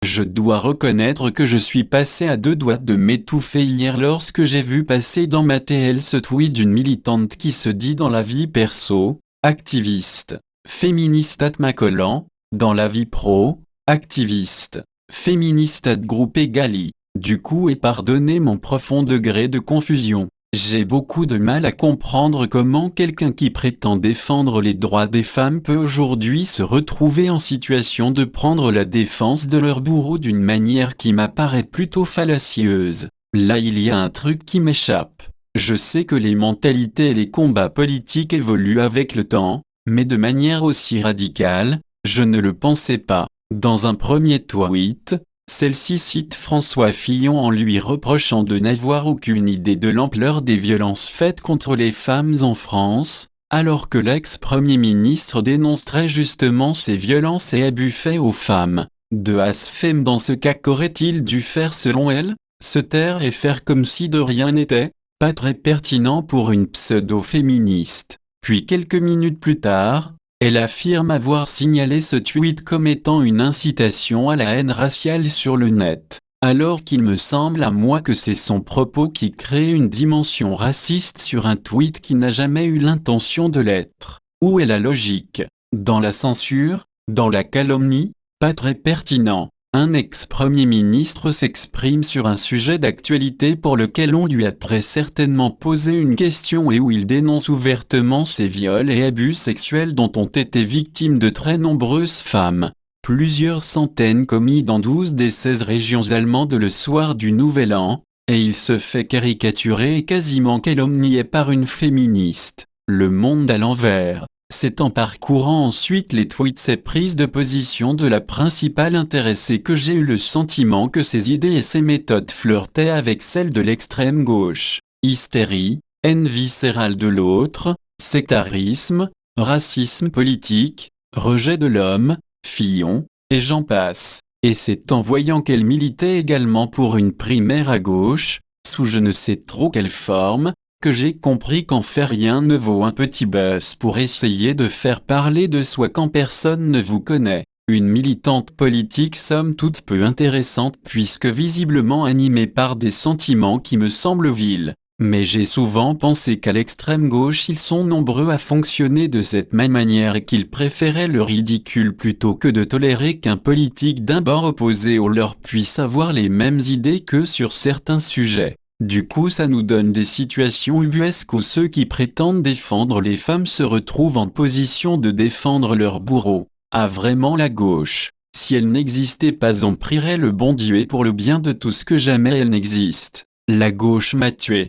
Je dois reconnaître que je suis passé à deux doigts de m'étouffer hier lorsque j'ai vu passer dans ma TL ce tweet d'une militante qui se dit dans la vie perso, activiste, féministe @macollan, dans la vie pro, activiste, féministe @groupe Egali. Du coup et pardonnez mon profond degré de confusion. J'ai beaucoup de mal à comprendre comment quelqu'un qui prétend défendre les droits des femmes peut aujourd'hui se retrouver en situation de prendre la défense de leur bourreau d'une manière qui m'apparaît plutôt fallacieuse. Là il y a un truc qui m'échappe. Je sais que les mentalités et les combats politiques évoluent avec le temps, mais de manière aussi radicale, je ne le pensais pas. Dans un premier tweet, celle-ci cite François Fillon en lui reprochant de n'avoir aucune idée de l'ampleur des violences faites contre les femmes en France, alors que l'ex-premier ministre dénonce très justement ces violences et abus faits aux femmes. De blasphème dans ce cas qu'aurait-il dû faire selon elle? Se taire et faire comme si de rien n'était? Pas très pertinent pour une pseudo-féministe. Puis quelques minutes plus tard, elle affirme avoir signalé ce tweet comme étant une incitation à la haine raciale sur le net, alors qu'il me semble à moi que c'est son propos qui crée une dimension raciste sur un tweet qui n'a jamais eu l'intention de l'être. Où est la logique? Dans la censure? Dans la calomnie? Pas très pertinent. Un ex-premier ministre s'exprime sur un sujet d'actualité pour lequel on lui a très certainement posé une question et où il dénonce ouvertement ces viols et abus sexuels dont ont été victimes de très nombreuses femmes. Plusieurs centaines commis dans 12 des 16 régions allemandes le soir du Nouvel An, et il se fait caricaturer et quasiment calomnier par une féministe. Le monde à l'envers. C'est en parcourant ensuite les tweets et prises de position de la principale intéressée que j'ai eu le sentiment que ses idées et ses méthodes flirtaient avec celles de l'extrême gauche. Hystérie, haine viscérale de l'autre, sectarisme, racisme politique, rejet de l'homme, Fillon, et j'en passe. Et c'est en voyant qu'elle militait également pour une primaire à gauche, sous je ne sais trop quelle forme, que j'ai compris qu'en fait rien ne vaut un petit buzz pour essayer de faire parler de soi quand personne ne vous connaît. Une militante politique somme toute peu intéressante puisque visiblement animée par des sentiments qui me semblent vils. Mais j'ai souvent pensé qu'à l'extrême gauche ils sont nombreux à fonctionner de cette même manière et qu'ils préféraient le ridicule plutôt que de tolérer qu'un politique d'un bord opposé au leur puisse avoir les mêmes idées qu'eux sur certains sujets. Du coup ça nous donne des situations ubuesques où ceux qui prétendent défendre les femmes se retrouvent en position de défendre leur bourreau. Ah vraiment la gauche, si elle n'existait pas on prierait le bon Dieu et pour le bien de tous que jamais elle n'existe. La gauche m'a tué.